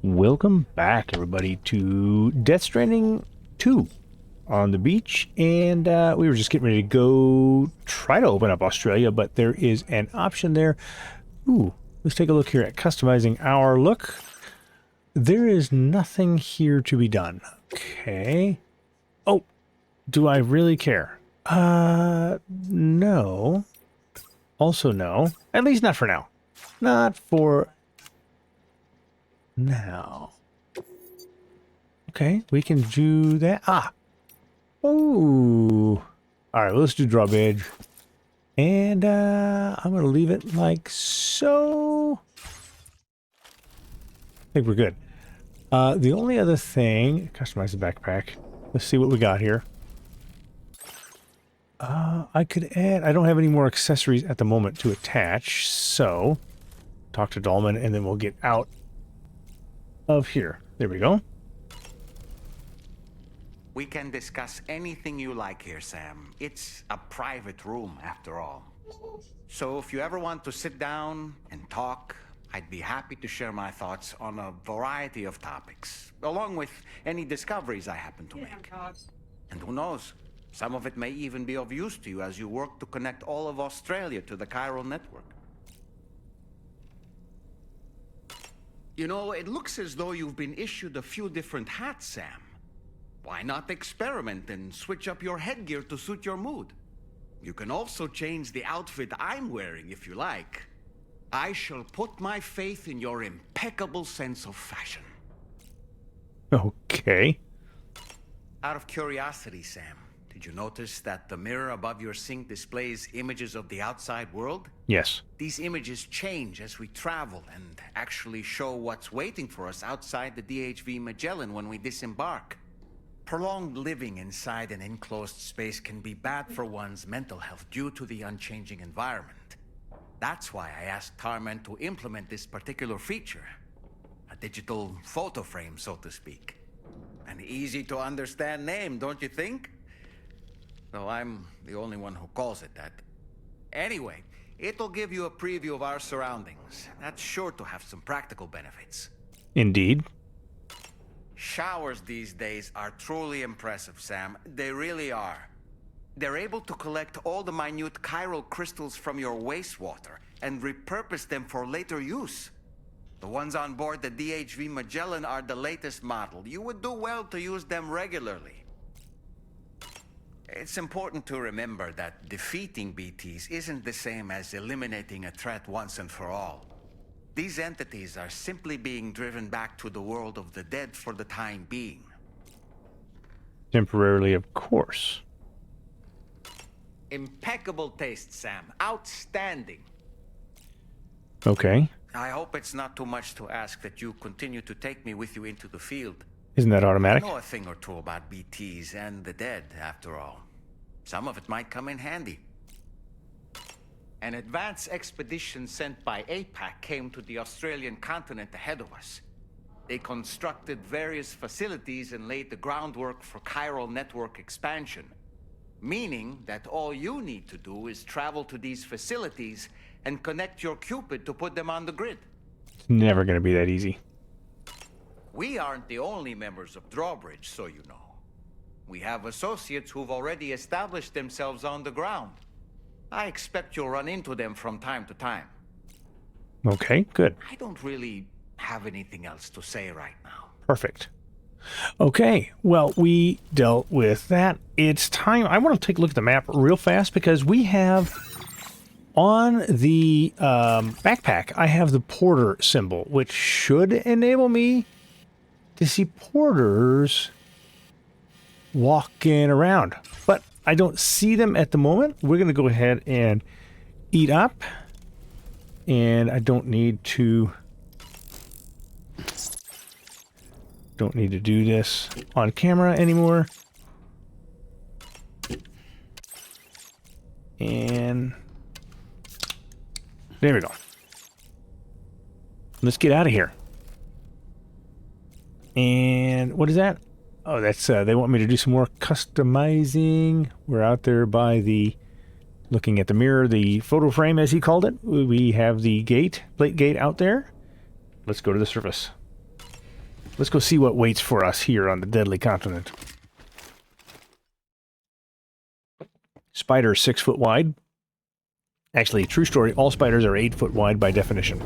Welcome back, everybody, to Death Stranding 2 on the beach. And we were just getting ready to go try to open up Australia, but there is an option there. Ooh, let's take a look here at customizing our look. There is nothing here to be done. Okay. Oh, do I really care? No. Also no. At least not for now. Not for now. Okay, we can do that. Ah. Oh. All right, well, let's do draw badge. And I'm going to leave it like so. I think we're good. The only other thing, customize the backpack. Let's see what we got here. I could add, I don't have any more accessories at the moment to attach, so talk to Dolman and then we'll get out of here. There we go. We can discuss anything you like here, Sam. It's a private room, after all. So if you ever want to sit down and talk, I'd be happy to share my thoughts on a variety of topics, along with any discoveries I happen to make. And who knows, some of it may even be of use to you as you work to connect all of Australia to the chiral network. You know, it looks as though you've been issued a few different hats, Sam. Why not experiment and switch up your headgear to suit your mood? You can also change the outfit I'm wearing if you like. I shall put my faith in your impeccable sense of fashion. Okay. Out of curiosity, Sam, did you notice that the mirror above your sink displays images of the outside world? Yes. These images change as we travel and actually show what's waiting for us outside the DHV Magellan when we disembark. Prolonged living inside an enclosed space can be bad for one's mental health due to the unchanging environment. That's why I asked Tarman to implement this particular feature. A digital photo frame, so to speak. An easy to understand name, don't you think? Though I'm the only one who calls it that. Anyway, it'll give you a preview of our surroundings. That's sure to have some practical benefits. Indeed. Showers these days are truly impressive, Sam. They really are. They're able to collect all the minute chiral crystals from your wastewater and repurpose them for later use. The ones on board the DHV Magellan are the latest model. You would do well to use them regularly. It's important to remember that defeating BTs isn't the same as eliminating a threat once and for all. These entities are simply being driven back to the world of the dead for the time being. Temporarily, of course. Impeccable taste, Sam. Outstanding. Okay. I hope it's not too much to ask that you continue to take me with you into the field. Isn't that automatic? I know a thing or two about BTs and the dead, after all. Some of it might come in handy. An advance expedition sent by APAC came to the Australian continent ahead of us. They constructed various facilities and laid the groundwork for chiral network expansion. Meaning that all you need to do is travel to these facilities and connect your Cupid to put them on the grid. It's never going to be that easy. We aren't the only members of Drawbridge, so you know. We have associates who've already established themselves on the ground. I expect you'll run into them from time to time. Okay, good. I don't really have anything else to say right now. Perfect. Okay, well, we dealt with that. It's time. I want to take a look at the map real fast because we have on the backpack, I have the porter symbol, which should enable me to see porters walking around. But I don't see them at the moment. We're going to go ahead and eat up. And I don't need to do this on camera anymore. And there we go. Let's get out of here. And what is that? Oh, that's they want me to do some more customizing. We're out there by the looking at the mirror, the photo frame as he called it. We have the gate, plate gate out there. Let's go to the surface. Let's go see what waits for us here on the deadly continent. Spider 6 foot wide. Actually, true story, all spiders are 8 foot wide by definition.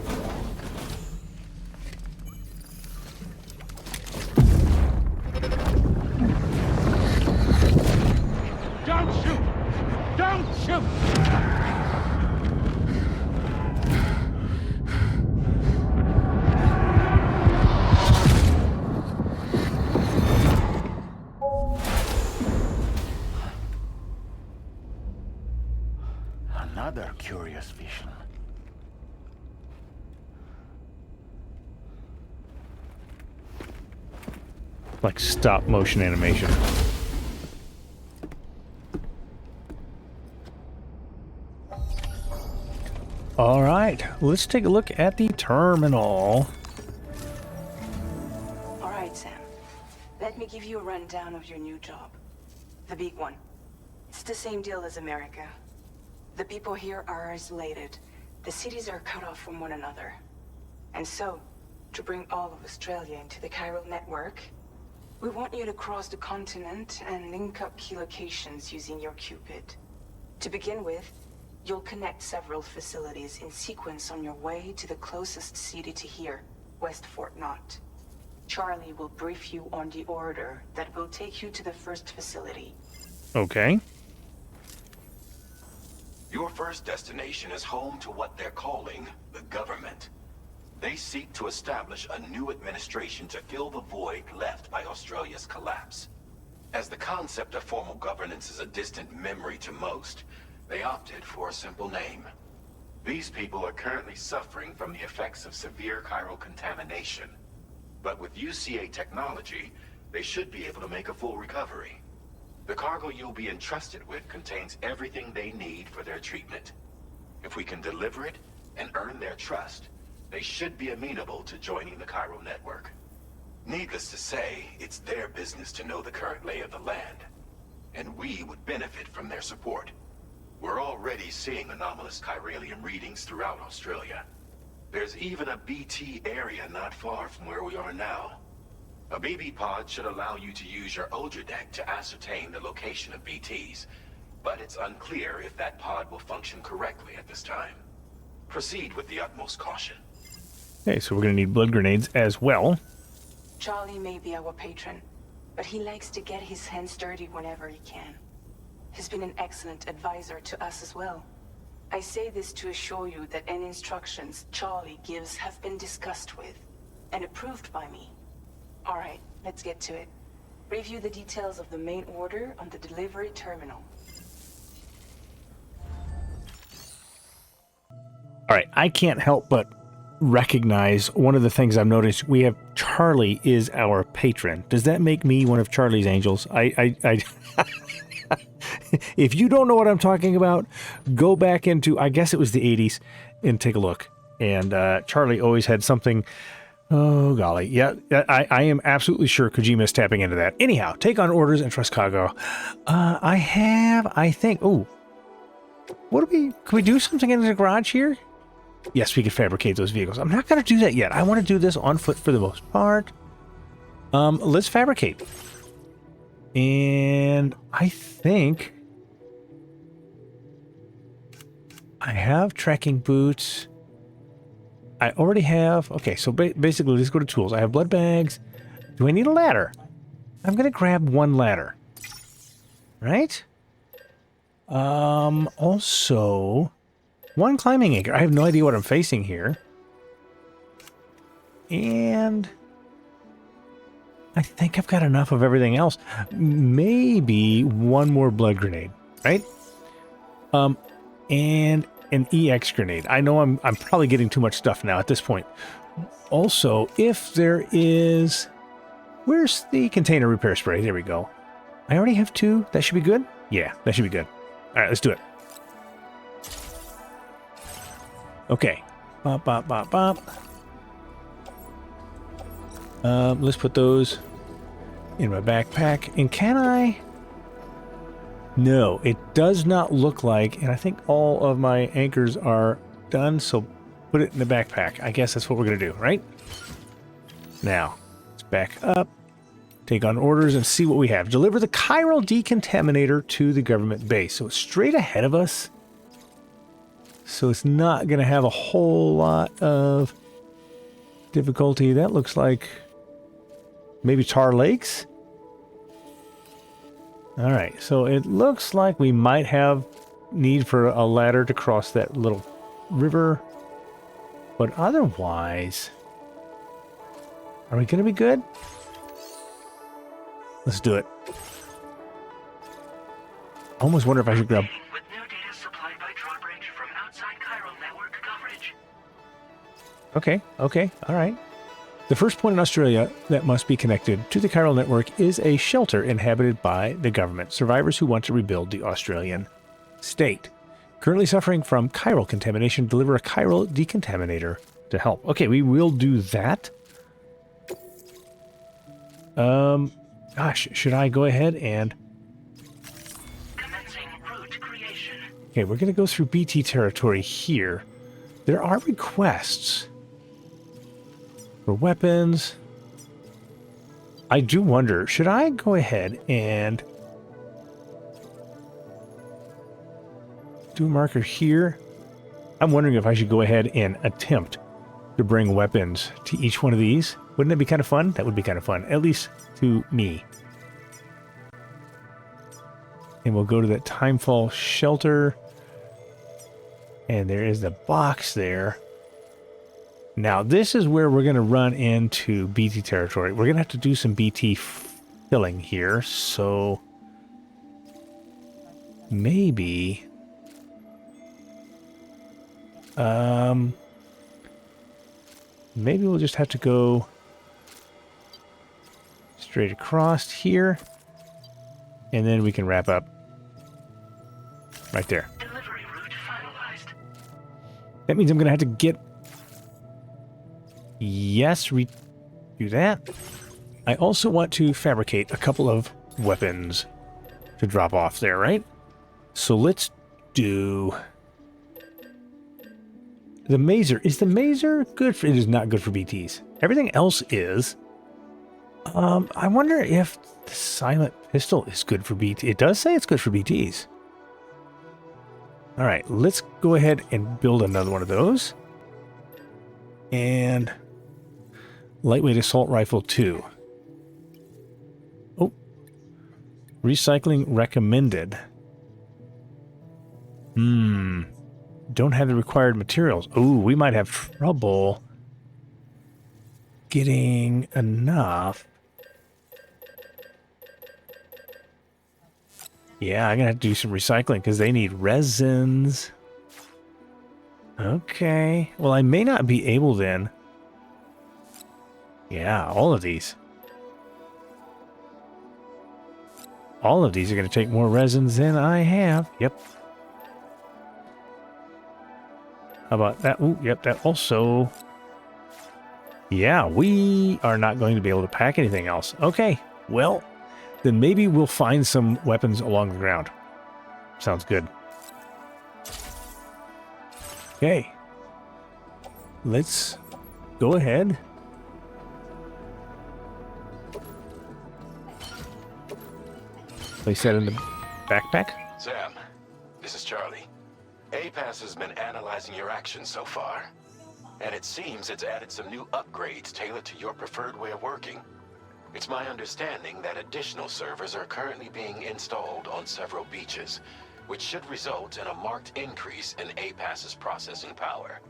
Don't shoot! Don't shoot! Another curious vision. Like stop motion animation. All right, let's take a look at the terminal. All right, Sam. Let me give you a rundown of your new job. The big one. It's the same deal as America. The people here are isolated. The cities are cut off from one another. And so, to bring all of Australia into the chiral network, we want you to cross the continent and link up key locations using your Cupid. To begin with, you'll connect several facilities in sequence on your way to the closest city to here, West Fort Knott. Charlie will brief you on the order that will take you to the first facility. Okay. Your first destination is home to what they're calling the government. They seek to establish a new administration to fill the void left by Australia's collapse. As the concept of formal governance is a distant memory to most, they opted for a simple name. These people are currently suffering from the effects of severe chiral contamination. But with UCA technology, they should be able to make a full recovery. The cargo you'll be entrusted with contains everything they need for their treatment. If we can deliver it and earn their trust, they should be amenable to joining the chiral network. Needless to say, it's their business to know the current lay of the land, and we would benefit from their support. We're already seeing anomalous chiralium readings throughout Australia. There's even a BT area not far from where we are now. A BB pod should allow you to use your Ultra deck to ascertain the location of BTs, but it's unclear if that pod will function correctly at this time. Proceed with the utmost caution. Okay, so we're going to need blood grenades as well. Charlie may be our patron, but he likes to get his hands dirty whenever he can. He's been an excellent advisor to us as well. I say this to assure you that any instructions Charlie gives have been discussed with and approved by me. All right, let's get to it. Review the details of the main order on the delivery terminal. All right, I can't help but recognize one of the things I've noticed. We have Charlie is our patron. Does that make me one of Charlie's angels? I If you don't know what I'm talking about, go back into, I guess it was the 80s, and take a look. And Charlie always had something. Oh, golly. Yeah, I am absolutely sure Kojima's tapping into that. Anyhow, take on orders and trust cargo. I think, oh, can we do something in the garage here? Yes, we can fabricate those vehicles. I'm not going to do that yet. I want to do this on foot for the most part. Let's fabricate. And I think I have trekking boots. I already have... Okay, so basically, let's go to tools. I have blood bags. Do I need a ladder? I'm going to grab one ladder. Right? Also, one climbing anchor. I have no idea what I'm facing here. And I think I've got enough of everything else. Maybe one more blood grenade, right? And an EX grenade. I know I'm probably getting too much stuff now at this point. Also, if there is... Where's the container repair spray? There we go. I already have 2. That should be good? Yeah, that should be good. All right, let's do it. Okay. Bop, bop, bop, bop. Let's put those in my backpack. And can I... No, it does not look like, and I think all of my anchors are done, so put it in the backpack. I guess that's what we're going to do, right? Now, let's back up, take on orders, and see what we have. Deliver the chiral decontaminator to the government base. So it's straight ahead of us. So it's not going to have a whole lot of difficulty. That looks like maybe Tar Lakes. All right, so it looks like we might have need for a ladder to cross that little river. But otherwise, are we going to be good? Let's do it. I almost wonder if I should grab... With new data supplied by drawbridge from outside chiral network coverage. Okay, all right. The first point in Australia that must be connected to the chiral network is a shelter inhabited by the government, survivors who want to rebuild the Australian state. Currently suffering from chiral contamination, deliver a chiral decontaminator to help. Okay, we will do that. Gosh, should I go ahead and... Commencing route creation. Okay, we're going to go through BT territory here. There are requests for weapons. I do wonder, should I go ahead and do a marker here? I'm wondering if I should go ahead and attempt to bring weapons to each one of these. Wouldn't that be kind of fun? That would be kind of fun, at least to me. And we'll go to that Timefall shelter. And there is the box there. Now, this is where we're going to run into BT territory. We're going to have to do some BT filling here. So maybe... maybe we'll just have to go straight across here. And then we can wrap up right there. Delivery route finalized. That means I'm going to have to get... Yes, do that. I also want to fabricate a couple of weapons to drop off there, right? So let's do... The Mazer. Is the Mazer good for... It is not good for BTs. Everything else is. I wonder if the Silent Pistol is good for BT. It does say it's good for BTs. All right, let's go ahead and build another one of those. And lightweight assault rifle 2. Oh. Recycling recommended. Don't have the required materials. Oh, we might have trouble getting enough. Yeah, I'm going to have to do some recycling because they need resins. Okay. Well, I may not be able then. Yeah, all of these. All of these are going to take more resins than I have. Yep. How about that? Ooh, yep, that also... Yeah, we are not going to be able to pack anything else. Okay, well, then maybe we'll find some weapons along the ground. Sounds good. Okay. Let's go ahead. Place that in the backpack. Sam, this is Charlie. APAS has been analyzing your actions so far, and it seems it's added some new upgrades tailored to your preferred way of working. It's my understanding that additional servers are currently being installed on several beaches, which should result in a marked increase in APAS's processing power.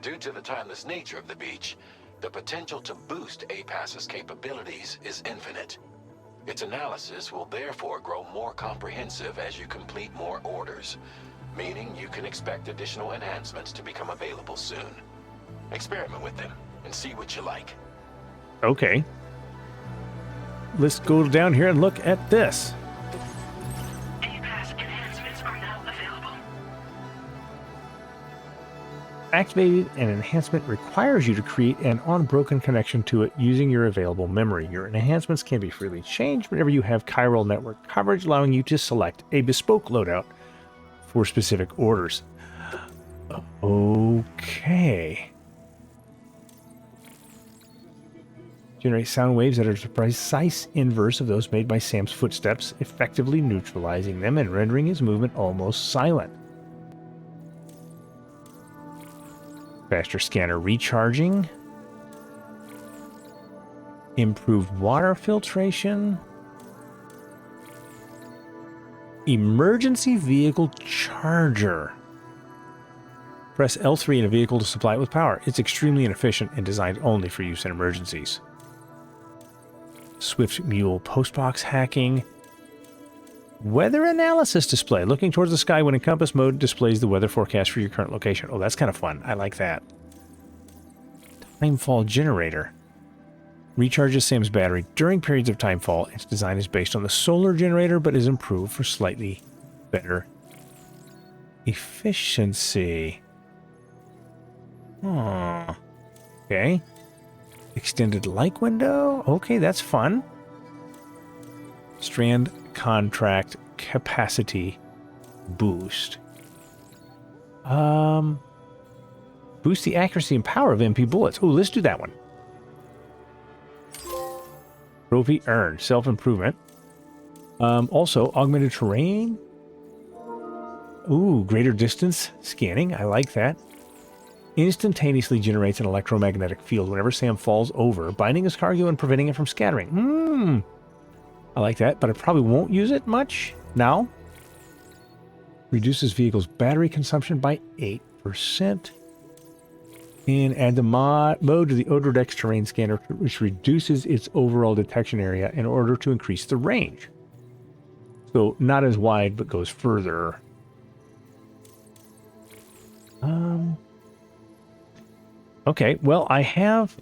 Due to the timeless nature of the beach, the potential to boost APAS's capabilities is infinite. Its analysis will therefore grow more comprehensive as you complete more orders, meaning you can expect additional enhancements to become available soon. Experiment with them and see what you like. Okay. Let's go down here and look at this. APAS enhancements are now available. Activated, an enhancement requires you to create an unbroken connection to it using your available memory. Your enhancements can be freely changed whenever you have chiral network coverage, allowing you to select a bespoke loadout for specific orders. Okay. Generate sound waves that are the precise inverse of those made by Sam's footsteps, effectively neutralizing them and rendering his movement almost silent. Faster scanner recharging. Improved water filtration. Emergency vehicle charger. Press L3 in a vehicle to supply it with power. It's extremely inefficient and designed only for use in emergencies. Swift Mule postbox hacking. Weather analysis display. Looking towards the sky when in compass mode displays the weather forecast for your current location. Oh, that's kind of fun. I like that. Timefall generator. Recharges Sam's battery during periods of timefall. Its design is based on the solar generator, but is improved for slightly better efficiency. Oh. Okay. Extended light window. Okay, that's fun. Strand contract capacity boost. Boost the accuracy and power of MP bullets. Oh, let's do that one. Trophy earned. Self-improvement. Also, augmented terrain. Ooh, greater distance scanning. I like that. Instantaneously generates an electromagnetic field whenever Sam falls over, binding his cargo and preventing it from scattering. I like that, but I probably won't use it much now. Reduces vehicle's battery consumption by 8%. And add the mode to the Odordex terrain scanner, which reduces its overall detection area in order to increase the range. So not as wide, but goes further. Okay, well, I have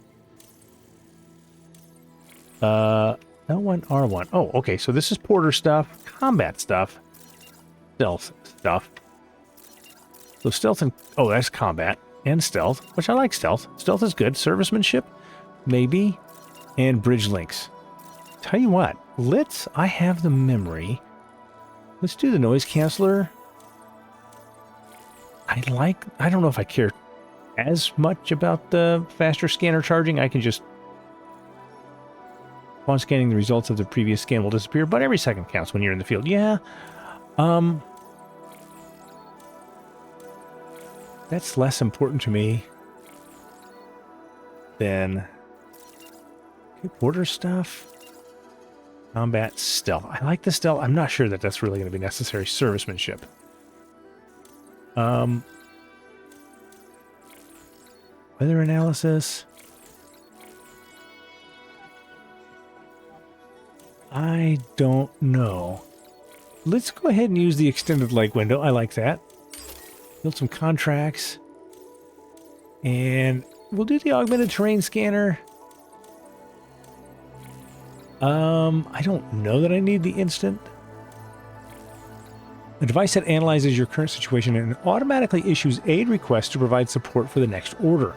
L1, R1. Oh, okay, so this is Porter stuff, combat stuff, stealth stuff. So stealth and... Oh, that's combat and stealth, which I like stealth. Stealth is good. Servicemanship, maybe, and bridge links. Tell you what, I have the memory. Let's do the noise canceller. I don't know if I care as much about the faster scanner charging. I can just, upon scanning, the results of the previous scan will disappear, but every second counts when you're in the field. Yeah. That's less important to me than border stuff. Combat stealth. I like the stealth. I'm not sure that that's really going to be necessary. Servicemanship. Weather analysis. I don't know. Let's go ahead and use the extended light window. I like that. Build some contracts. And we'll do the augmented terrain scanner. I don't know that I need the instant. A device that analyzes your current situation and automatically issues aid requests to provide support for the next order.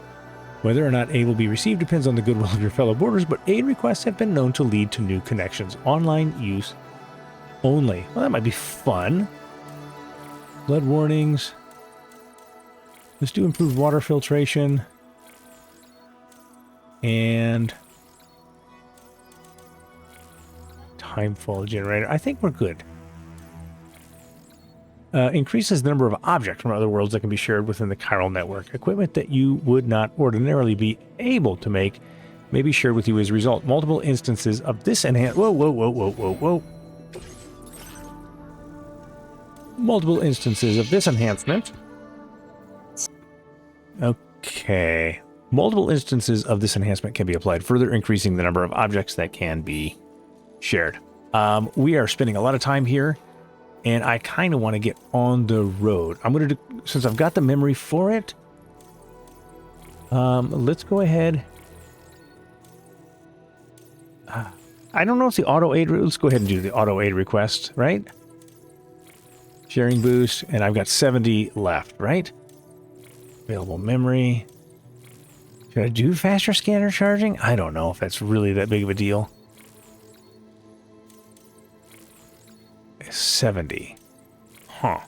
Whether or not aid will be received depends on the goodwill of your fellow boarders, but aid requests have been known to lead to new connections. Online use only. Well, that might be fun. Blood warnings. Let's do improved water filtration. And timefall generator. I think we're good. Increases the number of objects from other worlds that can be shared within the chiral network. Equipment that you would not ordinarily be able to make may be shared with you as a result. Multiple instances of this whoa. Multiple instances of this enhancement. Okay. Multiple instances of this enhancement can be applied, further increasing the number of objects that can be shared. We are spending a lot of time here, and I kind of want to get on the road. I'm going to do, since I've got the memory for it, let's go ahead. I don't know if the auto aid, let's go ahead and do the auto aid request, right? Sharing boost, and I've got 70 left, right? Available memory. Should I do faster scanner charging? I don't know if that's really that big of a deal. 70. Huh.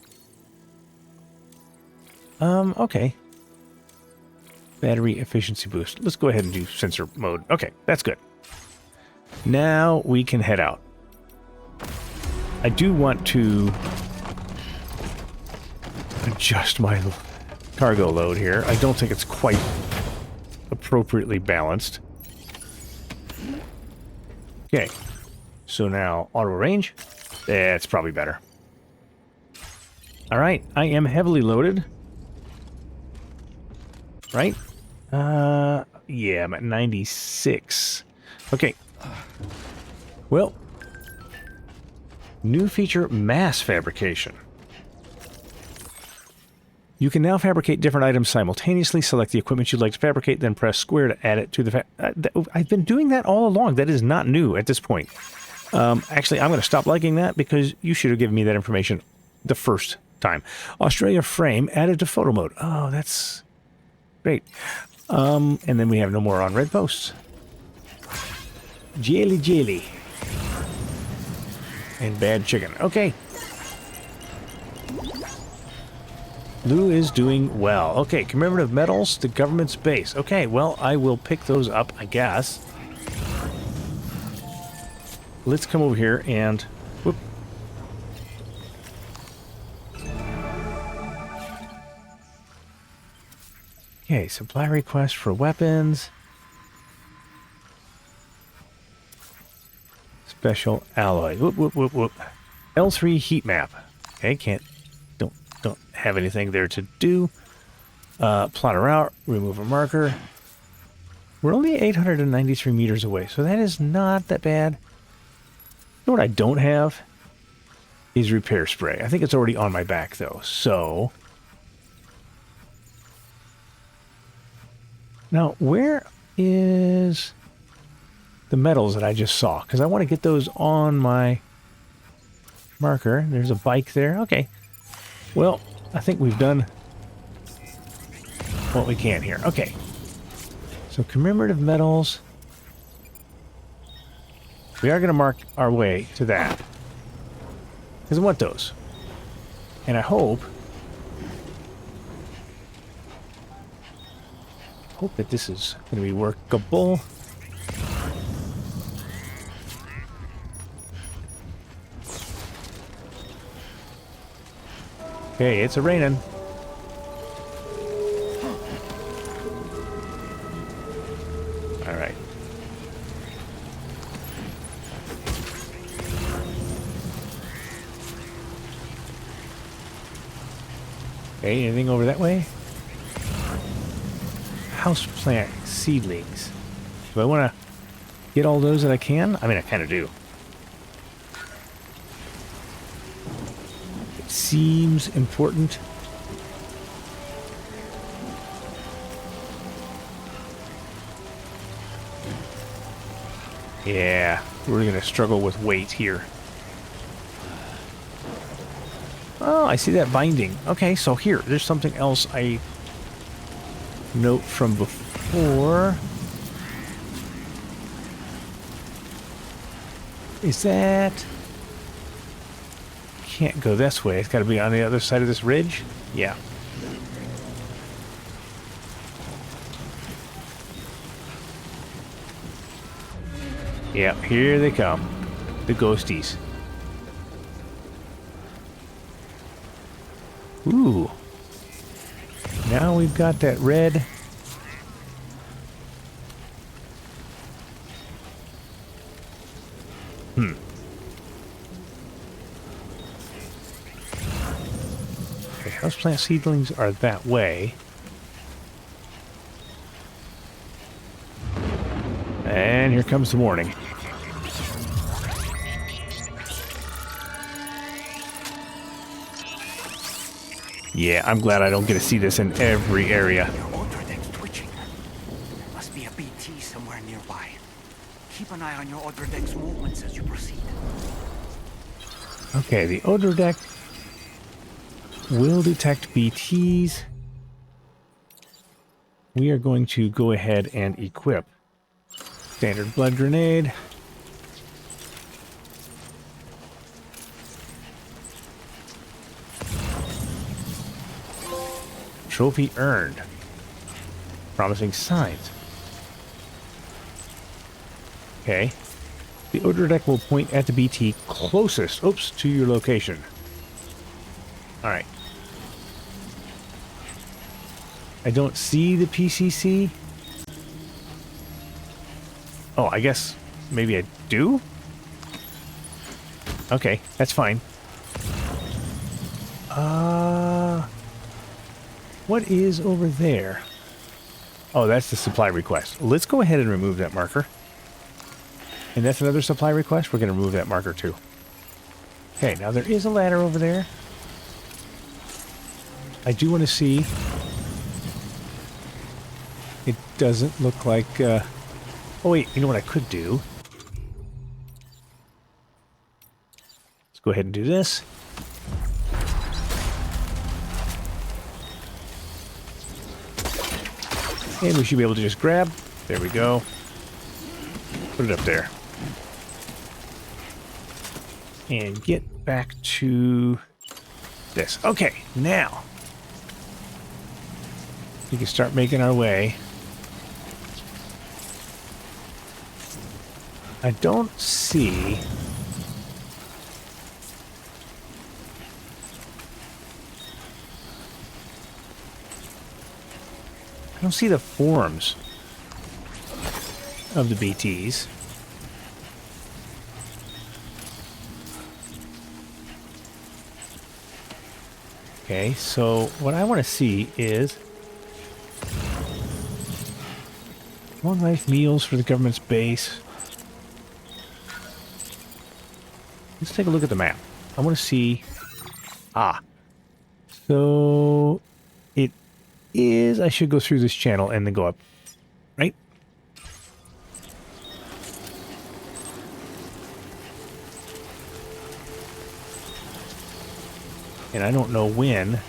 Okay. Battery efficiency boost. Let's go ahead and do sensor mode. Okay, that's good. Now we can head out. I do want to adjust my cargo load here. I don't think it's quite appropriately balanced. Okay. So now auto range. That's probably better. All right. I am heavily loaded. Right? Yeah, I'm at 96. Okay. Well, new feature, mass fabrication. You can now fabricate different items simultaneously. Select the equipment you'd like to fabricate, then press square to add it to the... I've been doing that all along. That is not new at this point. Actually, I'm going to stop liking that because you should have given me that information the first time. Australia frame added to photo mode. Oh, that's great. And then we have no more on red posts. Jelly. And bad chicken. Okay. Lou is doing well. Okay, commemorative medals, the government's base. Okay, well, I will pick those up, I guess. Let's come over here and... Whoop. Okay, supply request for weapons. Special alloy. Whoop. L3 heat map. Okay, don't have anything there to do. Plot a route, remove a marker. We're only 893 meters away, so that is not that bad. You know what I don't have? Is repair spray. I think it's already on my back, though, so... Now, where is the metals that I just saw? Because I want to get those on my marker. There's a bike there. Okay. Well, I think we've done what we can here. Okay. So commemorative medals. We are going to mark our way to that. Because I want those. And I hope that this is going to be workable. Okay, it's a-raining. All right. Okay, anything over that way? Houseplant seedlings. Do I want to get all those that I can? I mean, I kind of do. It seems important. Yeah, we're going to struggle with weight here. Oh, I see that binding. Okay, so here, there's something else I note from before. Is that... Can't go this way. It's got to be on the other side of this ridge? Yeah. Yep, here they come. The ghosties. Ooh. Now we've got that red. Okay, houseplant seedlings are that way. And here comes the warning. Yeah, I'm glad I don't get to see this in every area. Your odor deck's twitching. There must be a BT somewhere nearby. Keep an eye on your odor deck's movements as you proceed. Okay, the odor deck will detect BTs. We are going to go ahead and equip standard blood grenade. Trophy earned. Promising signs. Okay. The order deck will point at the BT closest, oops, to your location. All right. I don't see the PCC. Oh, I guess maybe I do? Okay, that's fine. What is over there? Oh, that's the supply request. Let's go ahead and remove that marker. And that's another supply request. We're going to remove that marker too. Okay, now there is a ladder over there. I do want to see. It doesn't look like... Oh, wait. You know what I could do? Let's go ahead and do this. And we should be able to just grab. There we go. Put it up there. And get back to this. Okay, now we can start making our way. I don't see... I don't see the forms of the BTs. Okay, so what I want to see is one life meals for the government's base. Let's take a look at the map. I want to see... Ah. So... it is... I should go through this channel and then go up. Right? And I don't know when.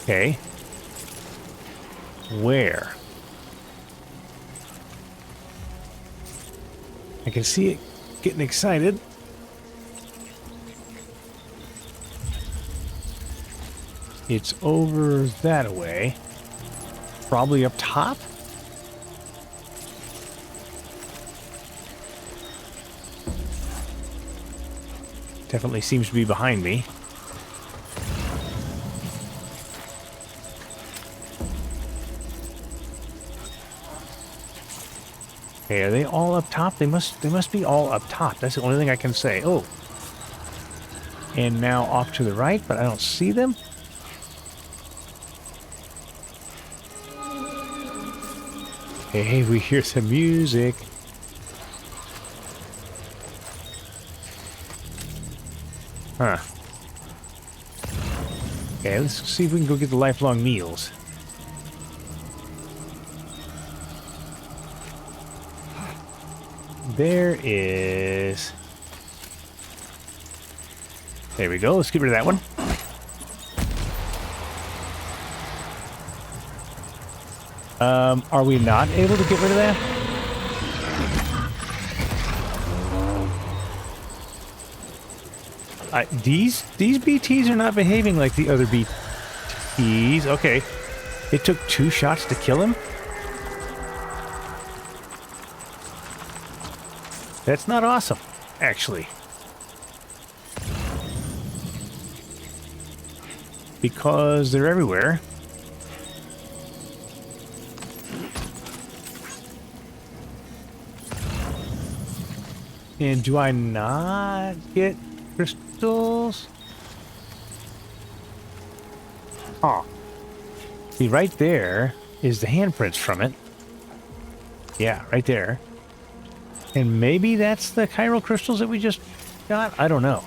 Okay. Where? I can see it getting excited. It's over that way. Probably up top? Definitely seems to be behind me. Okay, are they all up top? They must be all up top. That's the only thing I can say. Oh. And now off to the right, but I don't see them. Hey, we hear some music. Huh. Okay, let's see if we can go get the lifelong meals. There is... There we go. Let's get rid of that one. Are we not able to get rid of that? These BTs are not behaving like the other BTs. Okay. It took 2 shots to kill him? That's not awesome, actually. Because they're everywhere. And do I not get crystals? Huh. See, right there is the handprints from it. Yeah, right there. And maybe that's the chiral crystals that we just got? I don't know.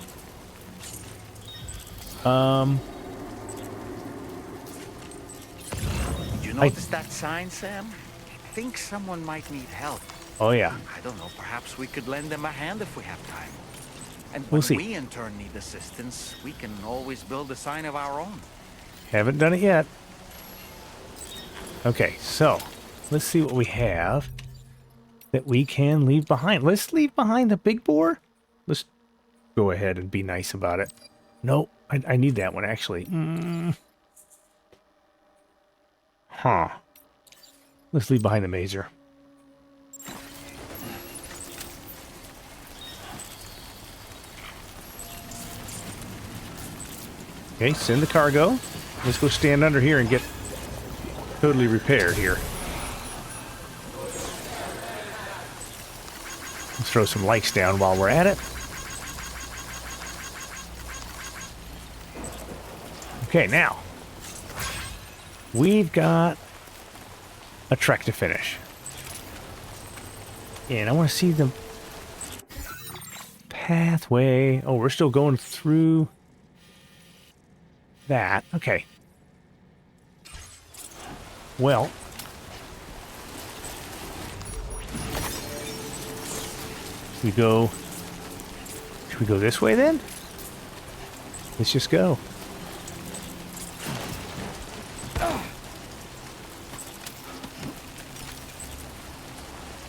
Did you notice that sign, Sam? I think someone might need help. Oh, yeah. I don't know, perhaps we could lend them a hand if we have time. And We'll when see. we in turn need assistance, we can always build a sign of our own. Haven't done it yet. Okay, so let's see what we have that we can leave behind. Let's leave behind the big boar. Let's go ahead and be nice about it. No, I need that one, actually. Huh. Let's leave behind the mazer. Okay, send the cargo. Let's go stand under here and get totally repaired here. Let's throw some lights down while we're at it. Okay, now we've got a trek to finish. And I want to see the pathway. Oh, we're still going through that. Okay. Well, should we go this way then? Let's just go.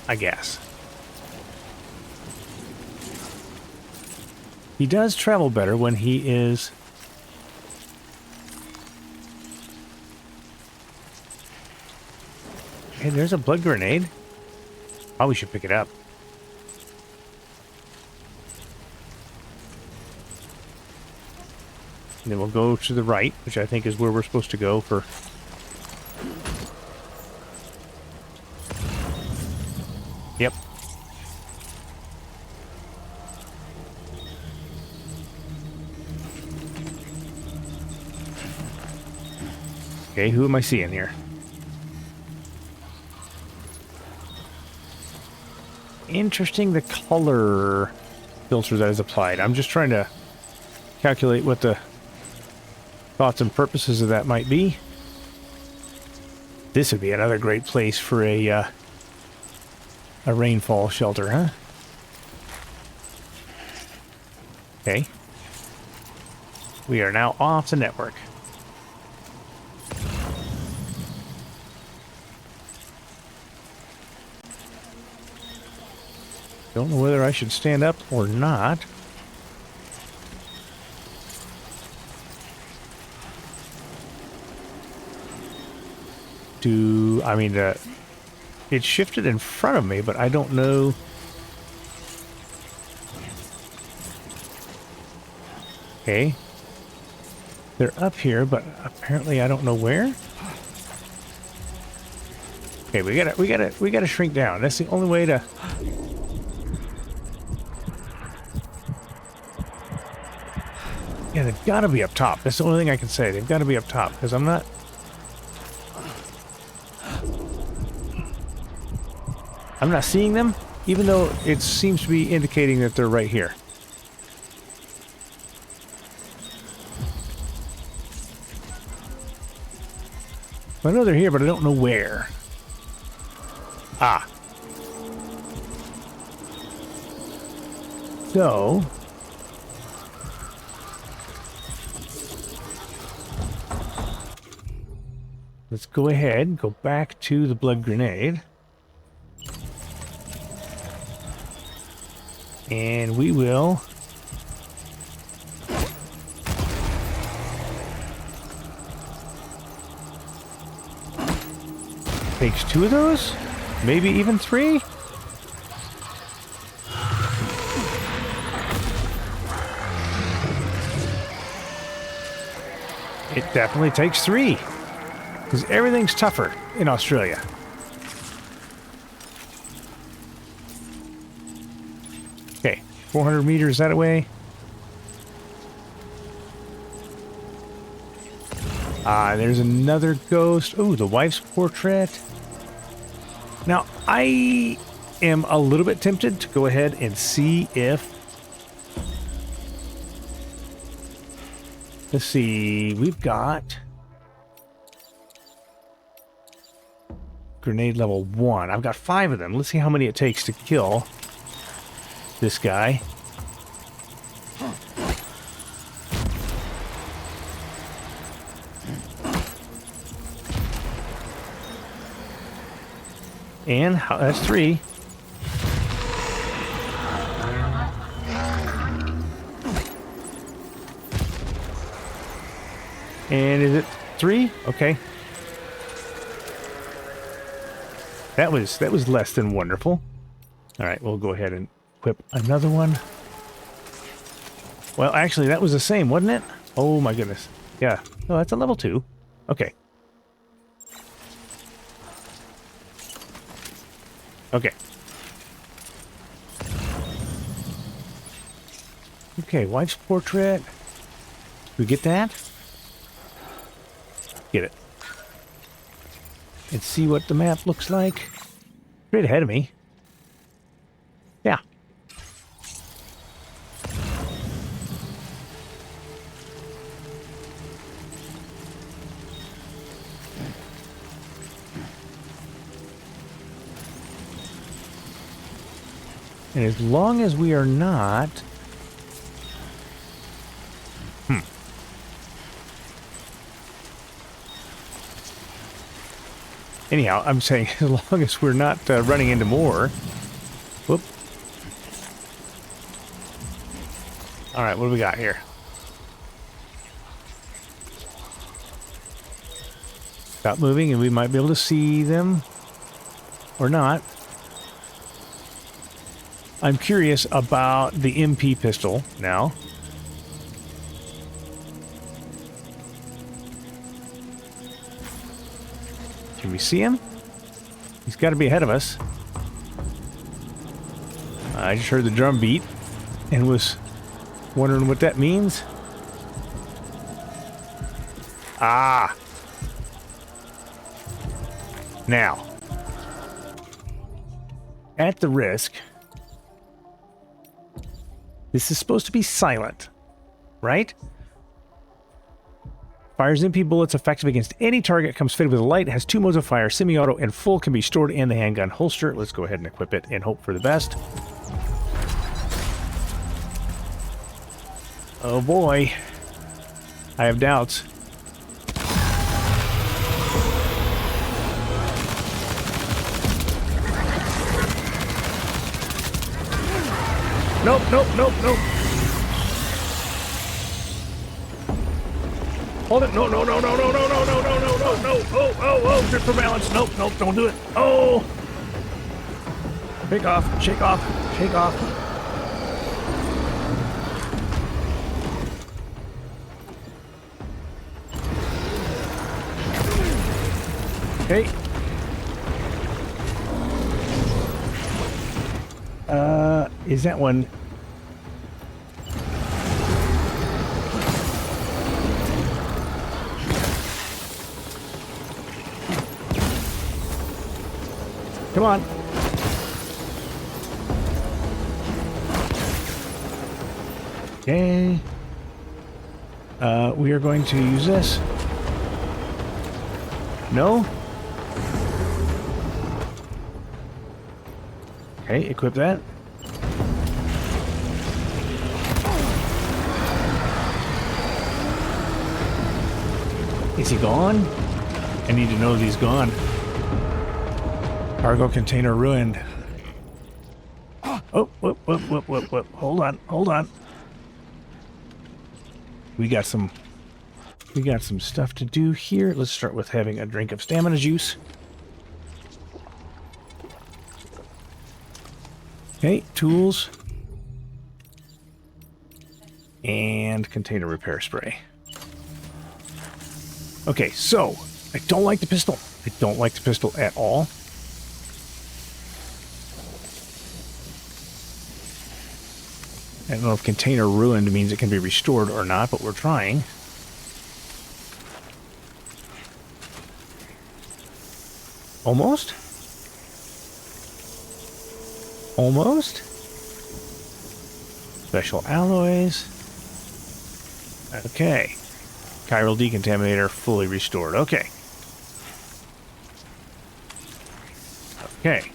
I guess. He does travel better when he is... Hey, there's a blood grenade. Probably should pick it up. And then we'll go to the right, which I think is where we're supposed to go for... Yep. Okay, who am I seeing here? Interesting, the color filter that is applied. I'm just trying to calculate what the thoughts and purposes of that might be. This would be another great place for a rainfall shelter, huh? Okay. We are now off the network. Don't know whether I should stand up or not. I mean, it shifted in front of me, but I don't know. Okay. They're up here, but apparently I don't know where. Okay, we gotta shrink down. That's the only way to... Yeah, they've got to be up top. That's the only thing I can say. They've got to be up top, because I'm not... I'm not seeing them, even though it seems to be indicating that they're right here. I know they're here, but I don't know where. Ah. So... let's go ahead, go back to the blood grenade. And we will... takes 2 of those? Maybe even 3? It definitely takes 3. Because everything's tougher in Australia. Okay, 400 meters that way. There's another ghost. Oh, the wife's portrait. Now, I am a little bit tempted to go ahead and see if... Let's see, we've got... grenade level 1. I've got 5 of them. Let's see how many it takes to kill this guy. And that's 3. And is it 3? Okay. That was less than wonderful. All right, we'll go ahead and equip another one. Well, actually, that was the same, wasn't it? Oh my goodness. Yeah. Oh, that's a level 2. Okay. Okay. Okay, wife's portrait. We get that? Get it. And see what the map looks like. Straight ahead of me. Yeah. And as long as we are not... Anyhow, I'm saying as long as we're not running into more... Whoop. Alright, what do we got here? Stop moving and we might be able to see them. Or not. I'm curious about the MP pistol now. Can we see him? He's got to be ahead of us. I just heard the drum beat and was wondering what that means. Ah! Now, at the risk, this is supposed to be silent, right? Fires MP bullets effective against any target, comes fitted with a light, has 2 modes of fire, semi-auto and full, can be stored in the handgun holster. Let's go ahead and equip it and hope for the best. Oh boy. I have doubts. Nope, nope, nope, nope. Hold it. No, no, no, no, no, no, no, no, no, no, no, no. Oh, oh, oh, just for balance. Nope, nope, don't do it. Oh. Shake off, shake off, shake off. Okay. Is that one? Come on. Okay. We are going to use this. No? Okay, equip that. Is he gone? I need to know that he's gone. Cargo container ruined. Oh, whoop, whoop, whoop, whoop, whoop. Hold on, hold on. We got some stuff to do here. Let's start with having a drink of stamina juice. Okay, tools. And container repair spray. Okay, so I don't like the pistol. I don't like the pistol at all. I don't know if container ruined means it can be restored or not, but we're trying. Almost? Almost? Special alloys. Okay. Chiral decontaminator fully restored. Okay. Okay.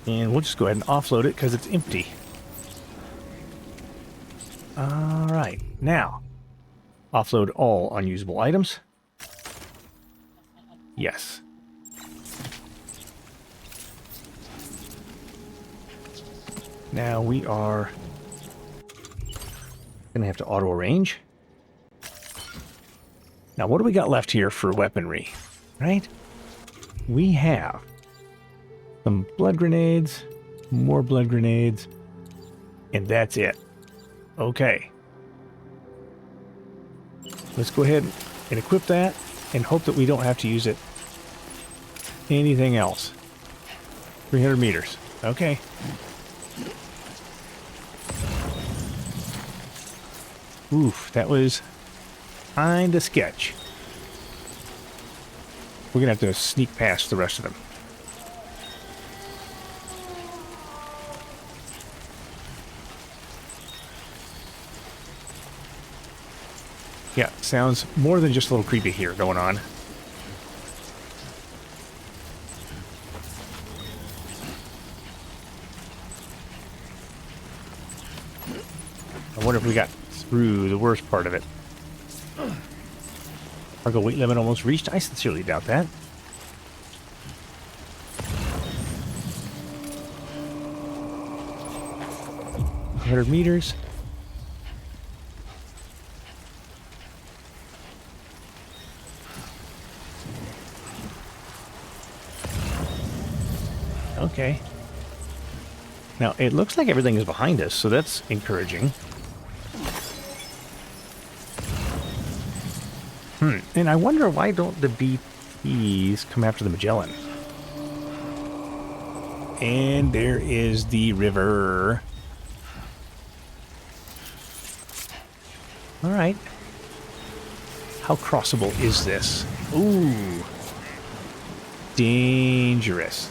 And we'll just go ahead and offload it because it's empty. Alright. Now, offload all unusable items. Yes. Now we are going to have to auto arrange. Now, what do we got left here for weaponry? Right? We have some blood grenades, more blood grenades, and that's it. Okay. let's go ahead and equip that and hope that we don't have to use it. Anything else? 300 meters. Okay. Oof, that was kinda sketch. We're gonna have to sneak past the rest of them. Yeah, sounds more than just a little creepy here going on. I wonder if we got through the worst part of it. Cargo weight limit almost reached. I sincerely doubt that. $100 meters. Okay. Now, it looks like everything is behind us, so that's encouraging. And I wonder, why don't the BPs come after the Magellan? And there is the river. All right. How crossable is this? Ooh. Dangerous.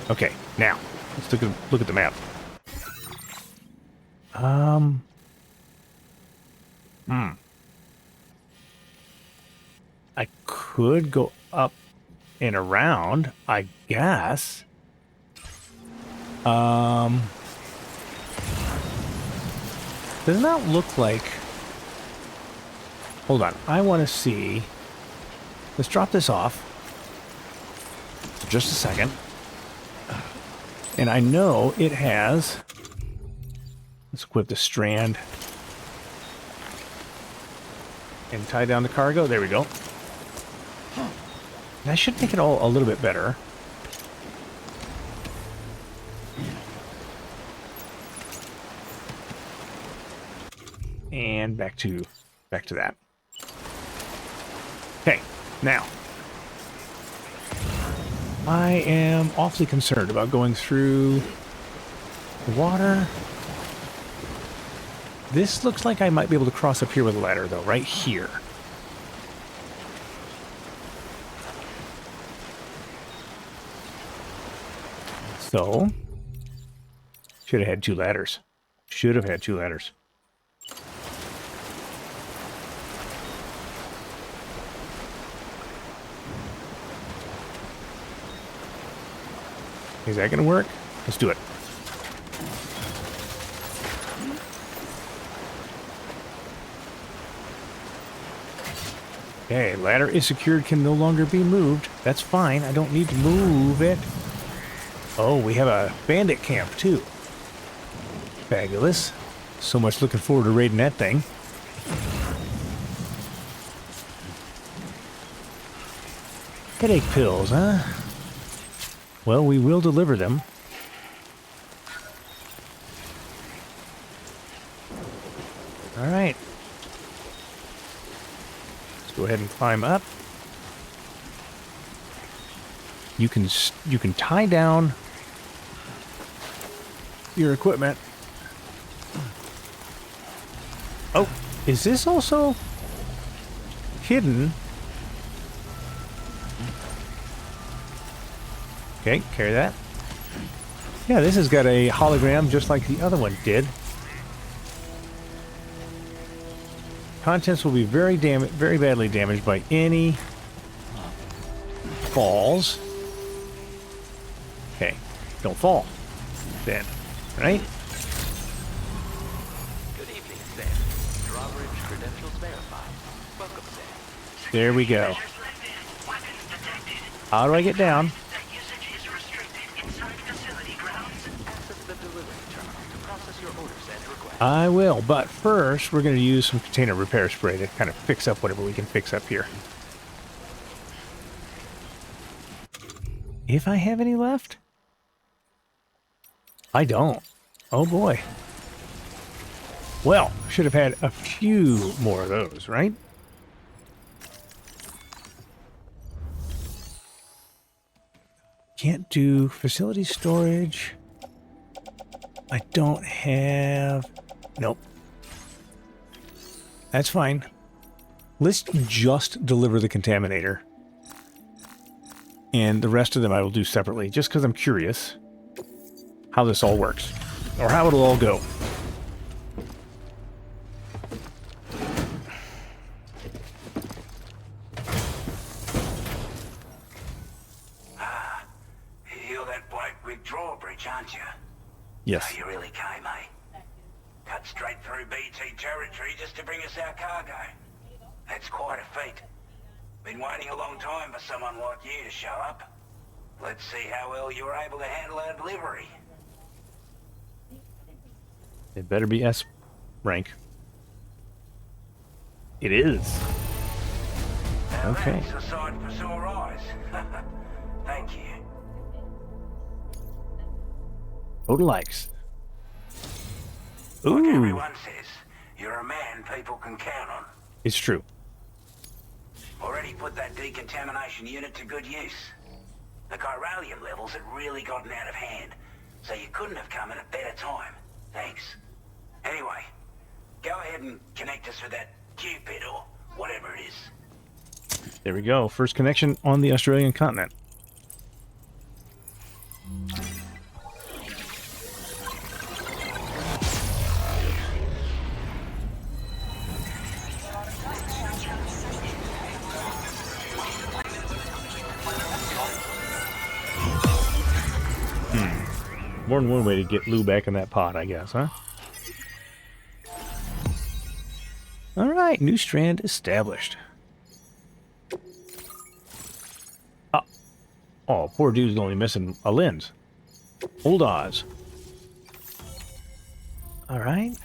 Okay, now, let's look at the map. I could go up and around, I guess. Does not look like... Hold on, I want to see... Let's drop this off. For just a second. And I know it has... Let's equip the strand. And tie down the cargo. There we go. That should make it all a little bit better. And back to that. Okay, now I am awfully concerned about going through the water. This looks like I might be able to cross up here with a ladder, though, right here. So, should have had two ladders. Should have had two ladders. Is that going to work? Let's do it. Okay, ladder is secured, can no longer be moved. That's fine. I don't need to move it. Oh, we have a bandit camp, too. Fabulous. So much looking forward to raiding that thing. Headache pills, huh? Well, we will deliver them. All right. Let's go ahead and climb up. You can tie down your equipment. Oh, is this also hidden? Okay, carry that. Yeah, this has got a hologram just like the other one did. Contents will be very badly damaged by any falls. Okay, don't fall. Then, right? Good evening, Sam. Drawbridge credentials verified. Welcome, Sam. There we go. Measures lifted. Weapons detected. How do I get down? That usage is restricted inside facility grounds. Access the delivery terminal to process your orders and requests. I will, but first we're going to use some container repair spray to kind of fix up whatever we can fix up here. If I have any left? I don't. Oh boy. Well, should have had a few more of those, right? Can't do facility storage. I don't have... Nope. That's fine. Let's just deliver the contaminator. And the rest of them I will do separately, just because I'm curious how this all works. Or how it'll all go. You're that bloke with drawbridge, aren't you? Yes. So you really came, eh? Cut straight through BT territory just to bring us our cargo. That's quite a feat. Been waiting a long time for someone like you to show up. Let's see how well you were able to handle our delivery. It better be S rank. It is. Now Okay. that's a sight for sore eyes. Thank you. Total likes. Like Ooh, everyone says, you're a man people can count on. it's true. Already put that decontamination unit to good use. The chiralium levels had really gotten out of hand, so you couldn't have come at a better time. Thanks. Anyway, go ahead and connect us with that Cupid or whatever it is. There we go. First connection on the Australian continent. More than one way to get Lou back in that pot, I guess, huh? All right, new strand established. Oh, poor dude's only missing a lens. Old Oz. All right.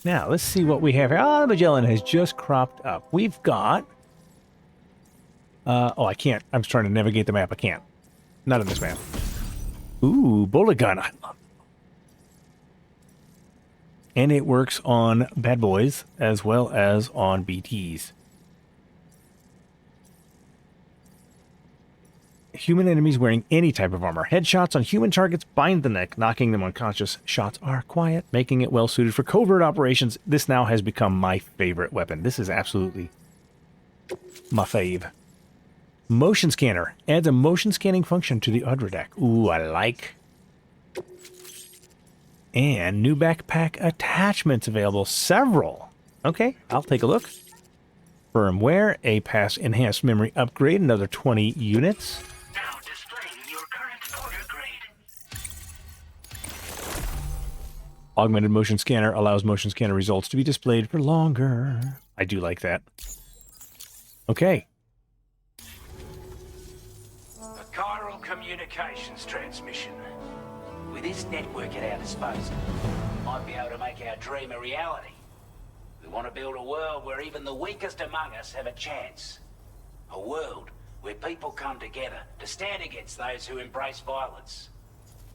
Now, let's see what we have here. Ah, the Magellan has just cropped up. We've got... oh, I can't. I'm trying to navigate the map. I can't. Not in this map. Ooh, bullet gun. I love it. And it works on bad boys as well as on BTs. Human enemies wearing any type of armor. Headshots on human targets bind the neck, knocking them unconscious. Shots are quiet, making it well suited for covert operations. This now has become my favorite weapon. This is absolutely my fave. Motion scanner. Adds a motion scanning function to the Udra deck. Ooh, I like. And new backpack attachments available. Several. Okay, I'll take a look. Firmware. A-Pass enhanced memory upgrade. Another 20 units. Now displaying your current order grade. Augmented motion scanner allows motion scanner results to be displayed for longer. I do like that. Okay. A chiral communications transmission. With this network at our disposal, we might be able to make our dream a reality. We want to build a world where even the weakest among us have a chance. A world where people come together to stand against those who embrace violence.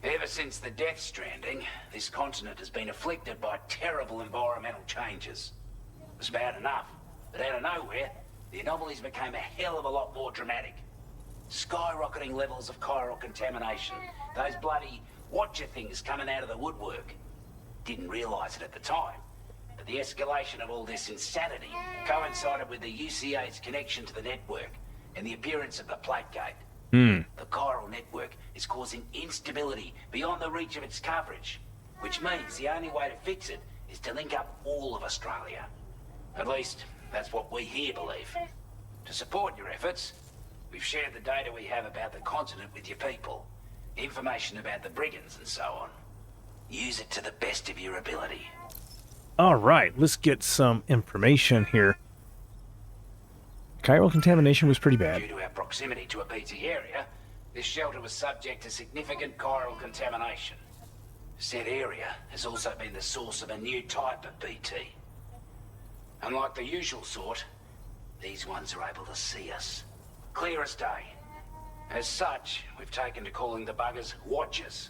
Ever since the Death Stranding, this continent has been afflicted by terrible environmental changes. It was bad enough, but out of nowhere, the anomalies became a hell of a lot more dramatic. Skyrocketing levels of chiral contamination. Those bloody watcher things coming out of the woodwork. Didn't realize it at the time, but the escalation of all this insanity coincided with the UCA's connection to the network and the appearance of the Plate Gate. The chiral network is causing instability beyond the reach of its coverage, which means the only way to fix it is to link up all of Australia. At least, that's what we here believe. To support your efforts, we've shared the data we have about the continent with your people. Information about the brigands and so on. Use it to the best of your ability. All right, let's get some information here. Chiral contamination was pretty bad. Due to our proximity to a BT area, this shelter was subject to significant chiral contamination. Said area has also been the source of a new type of BT. Unlike the usual sort, these ones are able to see us. Clear as day. As such, we've taken to calling the buggers Watchers.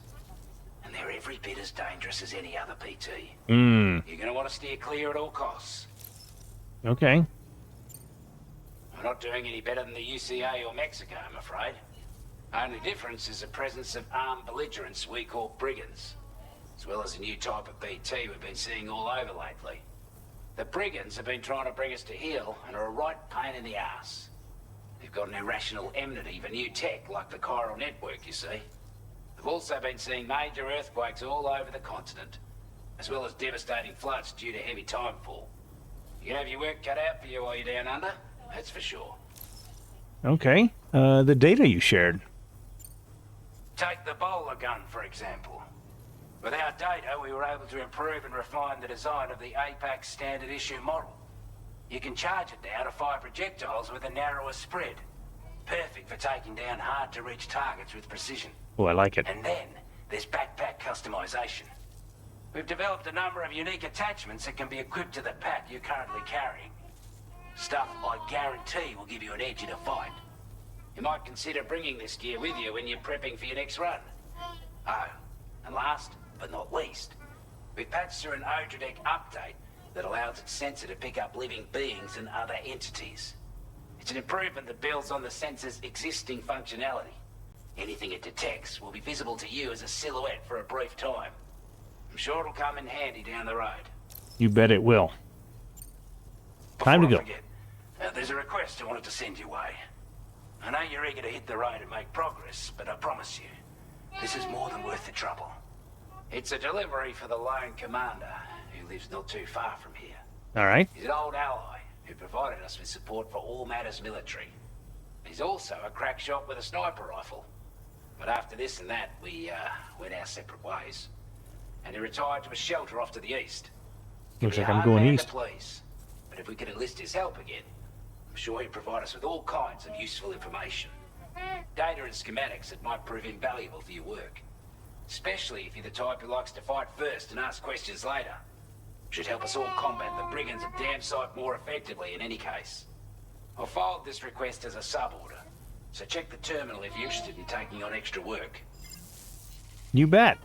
And they're every bit as dangerous as any other PT. You're gonna want to steer clear at all costs. Okay. We're not doing any better than the UCA or Mexico, I'm afraid. Only difference is the presence of armed belligerents we call brigands, as well as a new type of BT we've been seeing all over lately. The brigands have been trying to bring us to heel and are a right pain in the ass. They've got an irrational enmity for new tech like the chiral network, you see. They've also been seeing major earthquakes all over the continent, as well as devastating floods due to heavy timefall. You can have your work cut out for you while you're down under, that's for sure. Okay. The data you shared. Take the bowler gun, for example. With our data, we were able to improve and refine the design of the APAC standard issue model. You can charge it now to fire projectiles with a narrower spread. Perfect for taking down hard-to-reach targets with precision. Oh, I like it. And then, there's backpack customization. We've developed a number of unique attachments that can be equipped to the pack you're currently carrying. Stuff I guarantee will give you an edge in a fight. You might consider bringing this gear with you when you're prepping for your next run. Oh, and last but not least, we've patched through an Odradek update that allows its sensor to pick up living beings and other entities. It's an improvement that builds on the sensor's existing functionality. Anything it detects will be visible to you as a silhouette for a brief time. I'm sure it'll come in handy down the road. You bet it will. Time to go. Forget, there's a request I wanted to send your way. I know you're eager to hit the road and make progress, but I promise you, this is more than worth the trouble. It's a delivery for the lone commander, who lives not too far from here. All right. He's an old ally who provided us with support for all matters military. He's also a crack shot with a sniper rifle. But after this and that, we went our separate ways. And he retired to a shelter off to the east. Looks like I'm going east. Please. But if we could enlist his help again, I'm sure he'd provide us with all kinds of useful information. Data and schematics that might prove invaluable for your work. Especially if you're the type who likes to fight first and ask questions later. Should help us all combat the brigands a damn sight more effectively in any case. I'll forward this request as a sub-order, so check the terminal if you're interested in taking on extra work. You bet.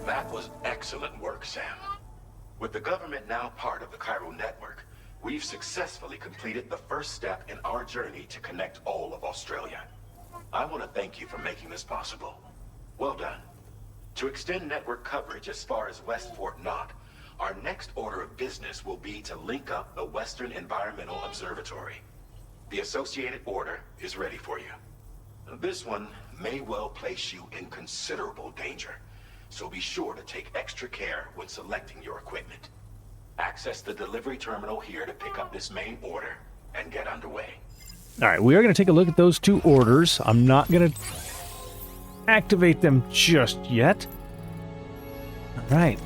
That was excellent work, Sam. With the government now part of the chiral network, we've successfully completed the first step in our journey to connect all of Australia. I want to thank you for making this possible. Well done. To extend network coverage as far as West Fort Knott, our next order of business will be to link up the Western Environmental Observatory. The associated order is ready for you. This one may well place you in considerable danger, so be sure to take extra care when selecting your equipment. Access the delivery terminal here to pick up this main order and get underway. All right, we are going to take a look at those two orders. I'm not going to activate them just yet. All right.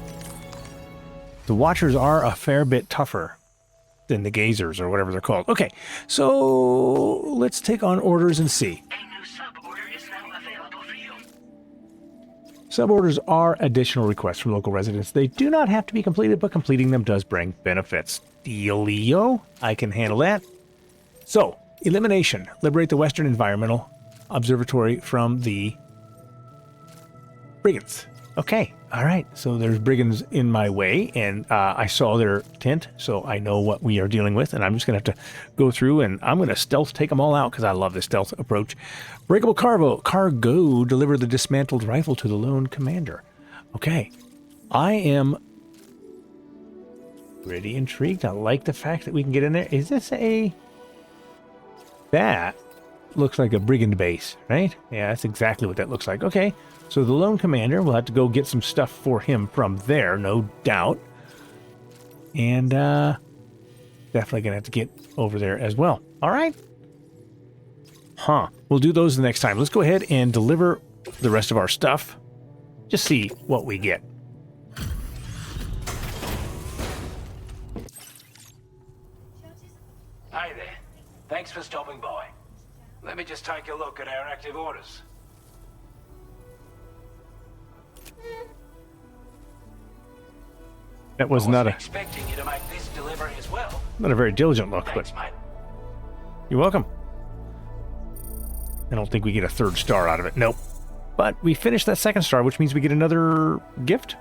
The Watchers are a fair bit tougher than the Gazers or whatever they're called. Okay, so let's take on orders and see. A new sub-order is now available for you. Suborders are additional requests from local residents. They do not have to be completed, but completing them does bring benefits. Dealio. I can handle that. So, elimination. Liberate the Western Environmental Observatory from the brigands. Okay, all right. So there's brigands in my way, and I saw their tent, so I know what we are dealing with, and I'm just going to have to go through, and I'm going to stealth take them all out, because I love this stealth approach. Breakable cargo. Deliver the dismantled rifle to the lone commander. Okay. I am pretty intrigued. I like the fact that we can get in there. Is this a... That looks like a brigand base, right? Yeah, that's exactly what that looks like. Okay. So the lone commander, we'll have to go get some stuff for him from there, no doubt. And definitely going to have to get over there as well. All right. Huh. We'll do those the next time. Let's go ahead and deliver the rest of our stuff. Just see what we get. Hey there. Thanks for stopping by. Let me just take a look at our active orders. That was I not wasn't expecting you to make this delivery as well. not a very diligent look, Thanks, but mate. you're welcome. I don't think we get a third star out of it. Nope. But we finished that second star, which means we get another gift.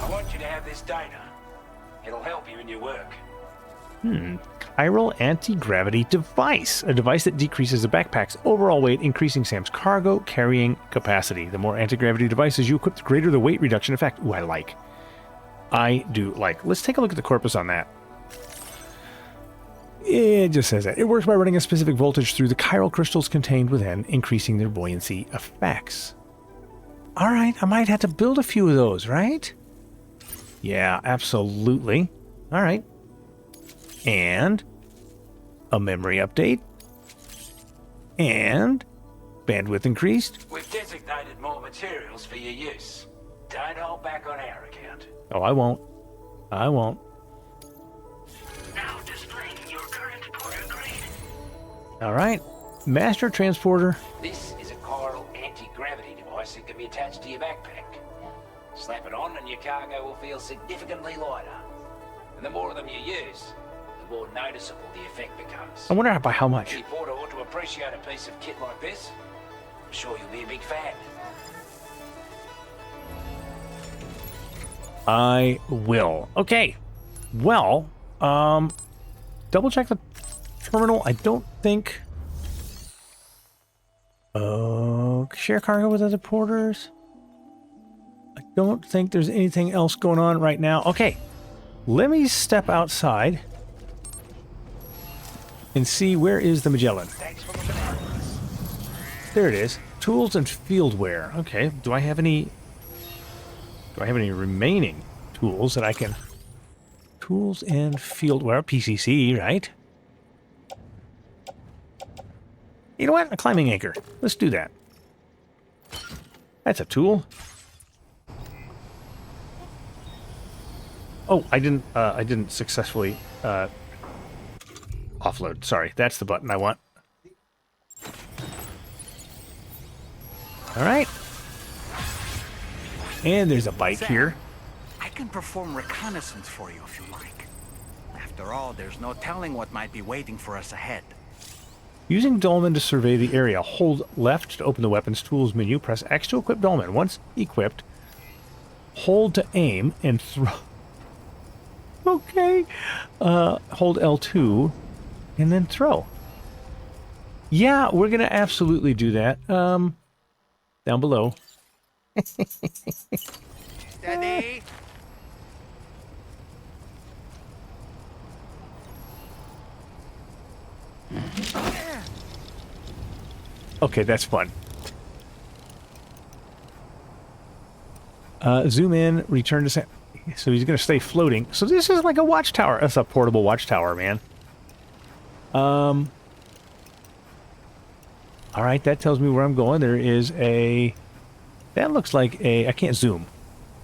I want you to have this data. It'll help you in your work. chiral anti-gravity device, a device that decreases the backpack's overall weight, increasing Sam's cargo carrying capacity. The more anti-gravity devices you equip, the greater the weight reduction effect. Ooh, I do like. Let's take a look at the corpus on that. It just says that. It works by running a specific voltage through the chiral crystals contained within, increasing their buoyancy effects. All right, I might have to build a few of those, right? Yeah, absolutely. All right. And a memory update. And bandwidth increased. We've designated more materials for your use. Don't hold back on our account. Oh, I won't. I won't. Now displaying your current porter grade. All right. Master transporter. This is a chiral anti-gravity device that can be attached to your backpack. Slap it on and your cargo will feel significantly lighter. And the more of them you use, the more noticeable the effect becomes. I wonder by how much. Any porter ought to appreciate a piece of kit like this. I'm sure you'll be a big fan. I will. Okay. Well, double check the terminal. I don't think... share cargo with other porters. I don't think there's anything else going on right now. Okay. Let me step outside and see where is the Magellan. There it is. Tools and field wear. Okay. Do I have any remaining tools that I can... Tools and field wear. PCC, right? You know what? A climbing anchor. Let's do that. That's a tool. Oh, I didn't successfully offload. Sorry, that's the button I want. All right. And there's a bike here. I can perform reconnaissance for you if you like. After all, there's no telling what might be waiting for us ahead. Using Dolman to survey the area. Hold left to open the weapons tools menu. Press X to equip Dolman. Once equipped, hold to aim and throw. Okay. Hold L2 and then throw. Yeah, we're going to absolutely do that. Down below. Steady. Okay, that's fun. Zoom in, return to... So he's going to stay floating. So this is like a watchtower. That's a portable watchtower, man. All right, that tells me where I'm going. There is a... That looks like a... I can't zoom.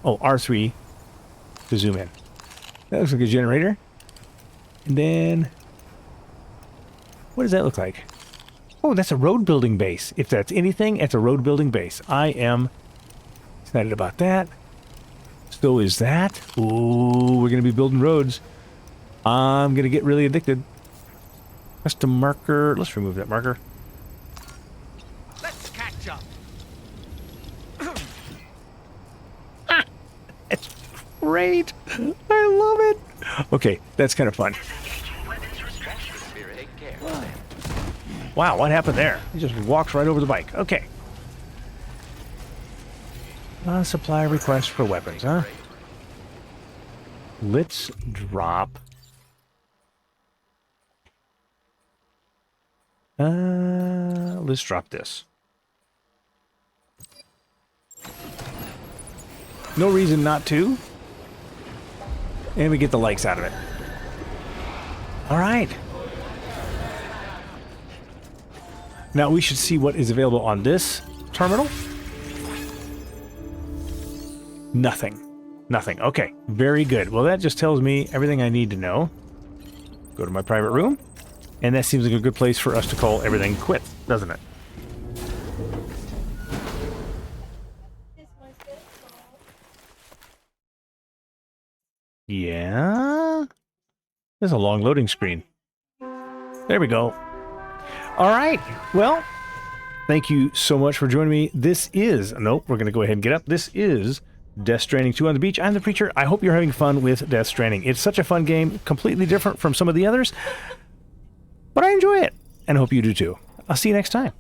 Oh, R3 to zoom in. That looks like a generator. And then... What does that look like? Oh, that's a road building base. If that's anything, it's a road building base. I am excited about that. So is that. Ooh, we're going to be building roads. I'm going to get really addicted. Custom marker. Let's remove that marker. Let's catch up. It's great. I love it. Okay, that's kind of fun. Wow, what happened there? He just walks right over the bike. Okay. Supply request for weapons, huh? Let's drop... let's drop this. No reason not to. And we get the likes out of it. All right. Now we should see what is available on this terminal. Nothing. Nothing. Okay. Very good. Well, that just tells me everything I need to know. Go to my private room. And that seems like a good place for us to call everything quits, doesn't it? Yeah. There's a long loading screen. There we go. All right. Well, thank you so much for joining me. This is... Nope, we're going to go ahead and get up. This is Death Stranding 2 on the beach. I'm the Preacher. I hope you're having fun with Death Stranding. It's such a fun game, completely different from some of the others. but I enjoy it, and hope you do too. I'll see you next time.